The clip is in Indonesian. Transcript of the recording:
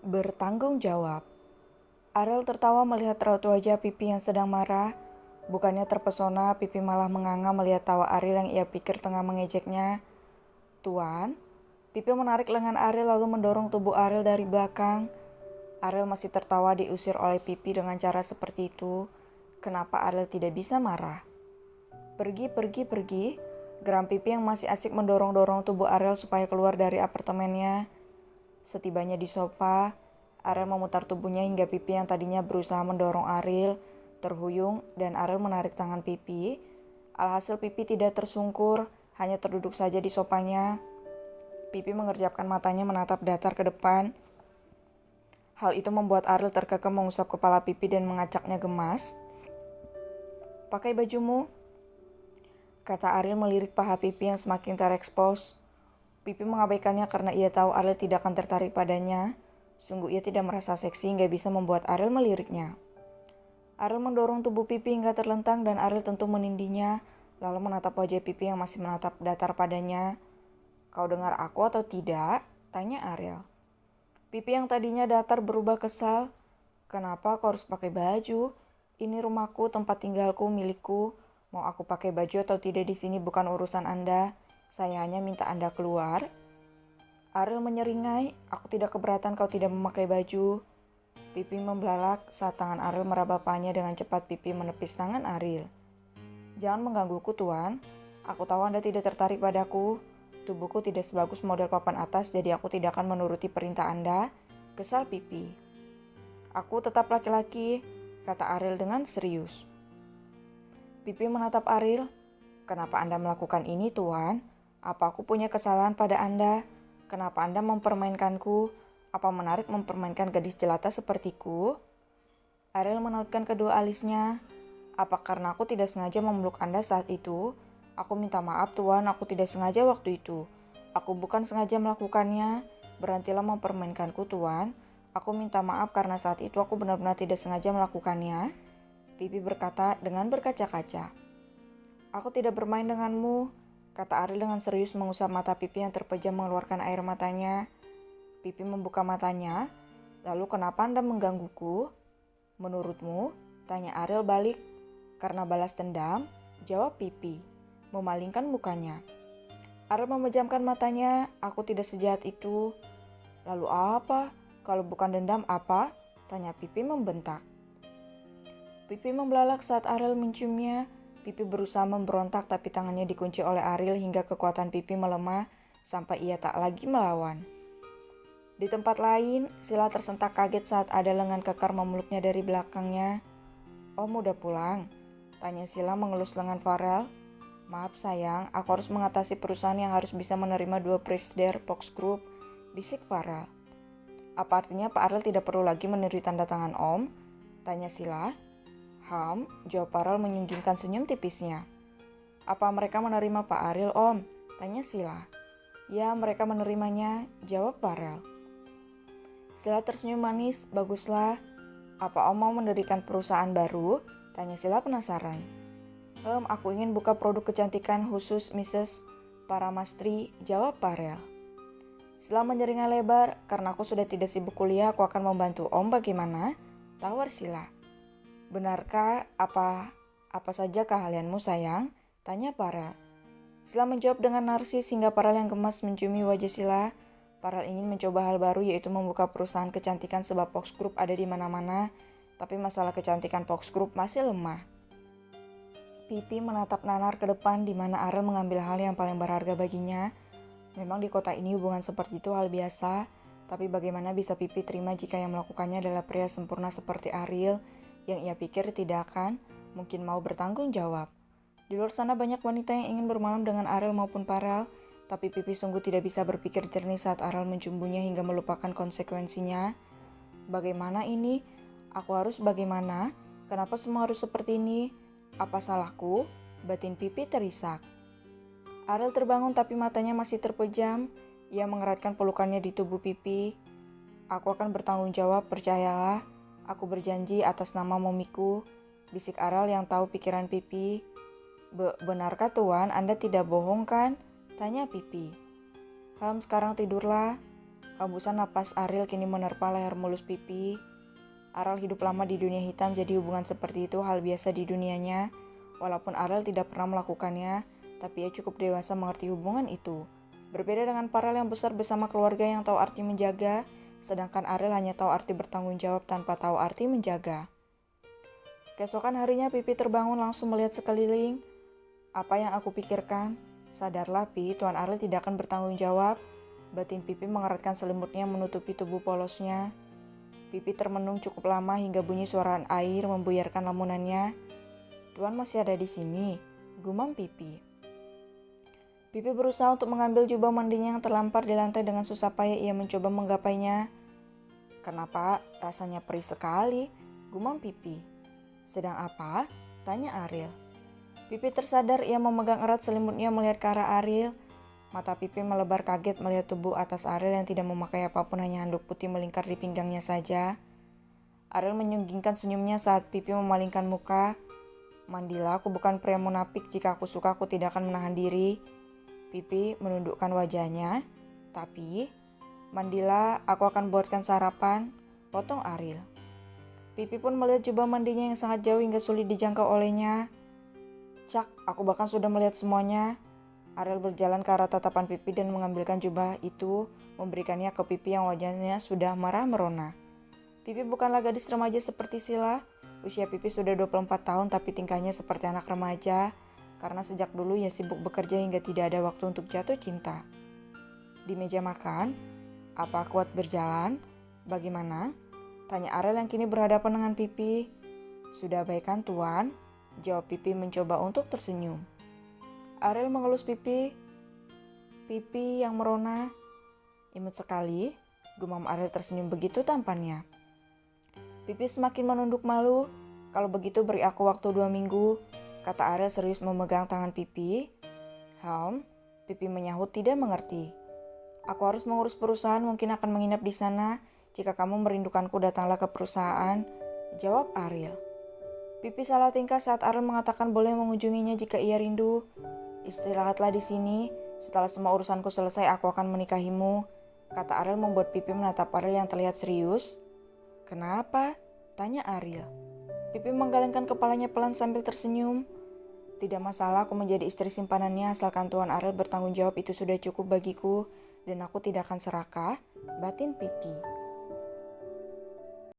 Bertanggung jawab. Ariel tertawa melihat raut wajah Pipi yang sedang marah. Bukannya terpesona, Pipi malah menganga melihat tawa Ariel yang ia pikir tengah mengejeknya. "Tuan?" Pipi menarik lengan Ariel lalu mendorong tubuh Ariel dari belakang. Ariel masih tertawa diusir oleh Pipi dengan cara seperti itu. Kenapa Ariel tidak bisa marah? "Pergi, pergi, pergi," geram Pipi yang masih asik mendorong-dorong tubuh Ariel supaya keluar dari apartemennya. Setibanya di sofa, Ariel memutar tubuhnya hingga Pipi yang tadinya berusaha mendorong Ariel terhuyung dan Ariel menarik tangan Pipi. Alhasil Pipi tidak tersungkur, hanya terduduk saja di sofanya. Pipi mengerjapkan matanya menatap datar ke depan. Hal itu membuat Ariel terkekeh mengusap kepala Pipi dan mengacaknya gemas. "Pakai bajumu," kata Ariel melirik paha Pipi yang semakin terekspos. Pipi mengabaikannya karena ia tahu Ariel tidak akan tertarik padanya. Sungguh ia tidak merasa seksi hingga bisa membuat Ariel meliriknya. Ariel mendorong tubuh Pipi hingga terlentang dan Ariel tentu menindihnya, lalu menatap wajah Pipi yang masih menatap datar padanya. "Kau dengar aku atau tidak?" tanya Ariel. Pipi yang tadinya datar berubah kesal. "Kenapa kau harus pakai baju? Ini rumahku, tempat tinggalku, milikku. Mau aku pakai baju atau tidak di sini bukan urusan Anda. Saya hanya minta Anda keluar." Ariel menyeringai, "Aku tidak keberatan kau tidak memakai baju." Pipi membelalak saat tangan Ariel meraba pahanya dengan cepat. Pipi menepis tangan Ariel. "Jangan menggangguku, Tuan. Aku tahu Anda tidak tertarik padaku. Tubuhku tidak sebagus model papan atas, jadi aku tidak akan menuruti perintah Anda," kesal Pipi. "Aku tetap laki-laki," kata Ariel dengan serius. Pipi menatap Ariel. "Kenapa Anda melakukan ini, Tuan? Apa aku punya kesalahan pada Anda? Kenapa Anda mempermainkanku? Apa menarik mempermainkan gadis jelata sepertiku?" Ariel menautkan kedua alisnya. "Apa karena aku tidak sengaja memeluk Anda saat itu? Aku minta maaf, Tuan, aku tidak sengaja waktu itu. Aku bukan sengaja melakukannya. Berhentilah mempermainkanku, Tuan. Aku minta maaf karena saat itu aku benar-benar tidak sengaja melakukannya," Pipi berkata dengan berkaca-kaca. "Aku tidak bermain denganmu," kata Ariel dengan serius mengusap mata Pipi yang terpejam mengeluarkan air matanya. Pipi membuka matanya. "Lalu kenapa Anda menggangguku?" "Menurutmu?" tanya Ariel balik. "Karena balas dendam," jawab Pipi, memalingkan mukanya. Ariel memejamkan matanya. "Aku tidak sejahat itu." "Lalu apa? Kalau bukan dendam apa?" tanya Pipi membentak. Pipi membelalak saat Ariel menciumnya. Pipi berusaha memberontak tapi tangannya dikunci oleh Ariel hingga kekuatan Pipi melemah sampai ia tak lagi melawan. Di tempat lain, Sila tersentak kaget saat ada lengan kekar memeluknya dari belakangnya. "Om udah pulang?" tanya Sila mengelus lengan Farel. "Maaf sayang, aku harus mengatasi perusahaan yang harus bisa menerima 2 presiden Fox Group," bisik Farel. "Apa artinya Pak Ariel tidak perlu lagi meneri tanda tangan Om?" tanya Sila. Jawab Farel menyunggingkan senyum tipisnya. "Apa mereka menerima Pak Ariel, Om?" tanya Sila. "Ya, mereka menerimanya," jawab Farel. Sila tersenyum manis. "Baguslah. Apa Om mau mendirikan perusahaan baru?" tanya Sila penasaran. Aku ingin buka produk kecantikan khusus Mrs. Paramastri," jawab Farel. Sila menyeringai lebar. "Karena aku sudah tidak sibuk kuliah, aku akan membantu Om. Bagaimana?" tawar Sila. "Benarkah? Apa saja keahlianmu sayang?" tanya Farel. Sila menjawab dengan narsis hingga Farel yang gemas menciumi wajah Sila. Farel ingin mencoba hal baru, yaitu membuka perusahaan kecantikan sebab Fox Group ada di mana-mana, tapi masalah kecantikan Fox Group masih lemah. Pipi menatap nanar ke depan di mana Ariel mengambil hal yang paling berharga baginya. Memang di kota ini hubungan seperti itu hal biasa, tapi bagaimana bisa Pipi terima jika yang melakukannya adalah pria sempurna seperti Ariel yang ia pikir tidak akan mungkin mau bertanggung jawab. Di luar sana banyak wanita yang ingin bermalam dengan Ariel maupun Farel, tapi Pipi sungguh tidak bisa berpikir jernih saat Ariel mencumbunya hingga melupakan konsekuensinya. Bagaimana ini? Aku harus bagaimana? Kenapa semua harus seperti ini? Apa salahku? Batin Pipi terisak. Ariel terbangun tapi matanya masih terpejam. Ia mengeratkan pelukannya di tubuh Pipi. Aku akan bertanggung jawab, percayalah. Aku berjanji atas nama momiku, bisik Ariel yang tahu pikiran Pipi. Benarkah Tuan, Anda tidak bohong kan? Tanya Pipi. Sekarang tidurlah. Hembusan napas Ariel kini menerpa leher mulus Pipi. Ariel hidup lama di dunia hitam, jadi hubungan seperti itu hal biasa di dunianya. Walaupun Ariel tidak pernah melakukannya, tapi ia cukup dewasa mengerti hubungan itu. Berbeda dengan Farel yang besar bersama keluarga yang tahu arti menjaga, sedangkan Ariel hanya tahu arti bertanggung jawab tanpa tahu arti menjaga. Keesokan harinya Pipi terbangun langsung melihat sekeliling. Apa yang aku pikirkan? Sadarlah Pi, Tuan Ariel tidak akan bertanggung jawab. Batin Pipi mengeratkan selimutnya menutupi tubuh polosnya. Pipi termenung cukup lama hingga bunyi suara air membuyarkan lamunannya. Tuan masih ada di sini, gumam Pipi. Pipi berusaha untuk mengambil jubah mandinya yang terlampar di lantai dengan susah payah ia mencoba menggapainya. Kenapa rasanya perih sekali, gumam Pipi. Sedang apa? Tanya Ariel. Pipi tersadar ia memegang erat selimutnya melihat ke arah Ariel. Mata Pipi melebar kaget melihat tubuh atas Ariel yang tidak memakai apapun, hanya handuk putih melingkar di pinggangnya saja. Ariel menyunggingkan senyumnya saat Pipi memalingkan muka. Mandilah, aku bukan pria munafik, jika aku suka aku tidak akan menahan diri. Pipi menundukkan wajahnya. Tapi, mandilah, aku akan buatkan sarapan, potong Ariel. Pipi pun melihat jubah mandinya yang sangat jauh hingga sulit dijangkau olehnya. Cak, aku bahkan sudah melihat semuanya. Ariel berjalan ke arah tatapan Pipi dan mengambilkan jubah itu, memberikannya ke Pipi yang wajahnya sudah marah merona. Pipi bukanlah gadis remaja seperti Sila. Usia Pipi sudah 24 tahun tapi tingkahnya seperti anak remaja, karena sejak dulu ia sibuk bekerja hingga tidak ada waktu untuk jatuh cinta. Di meja makan, apa kuat berjalan? Bagaimana? Tanya Ariel yang kini berhadapan dengan Pipi. Sudah baik kan Tuan? Jawab Pipi mencoba untuk tersenyum. Ariel mengelus Pipi. Pipi yang merona. Imut sekali, gumam Ariel tersenyum begitu tampannya. Pipi semakin menunduk malu. Kalau begitu beri aku waktu 2 minggu, kata Ariel serius memegang tangan Pipi. Pipi menyahut tidak mengerti. Aku harus mengurus perusahaan, mungkin akan menginap di sana. Jika kamu merindukanku, datanglah ke perusahaan, jawab Ariel. Pipi salah tingkah saat Ariel mengatakan boleh mengunjunginya jika ia rindu. Istirahatlah di sini, setelah semua urusanku selesai aku akan menikahimu, kata Ariel membuat Pipi menatap Ariel yang terlihat serius. Kenapa? Tanya Ariel. Pipi menggelengkan kepalanya pelan sambil tersenyum. Tidak masalah aku menjadi istri simpanannya asalkan Tuan Ariel bertanggung jawab, itu sudah cukup bagiku dan aku tidak akan serakah, batin Pipi.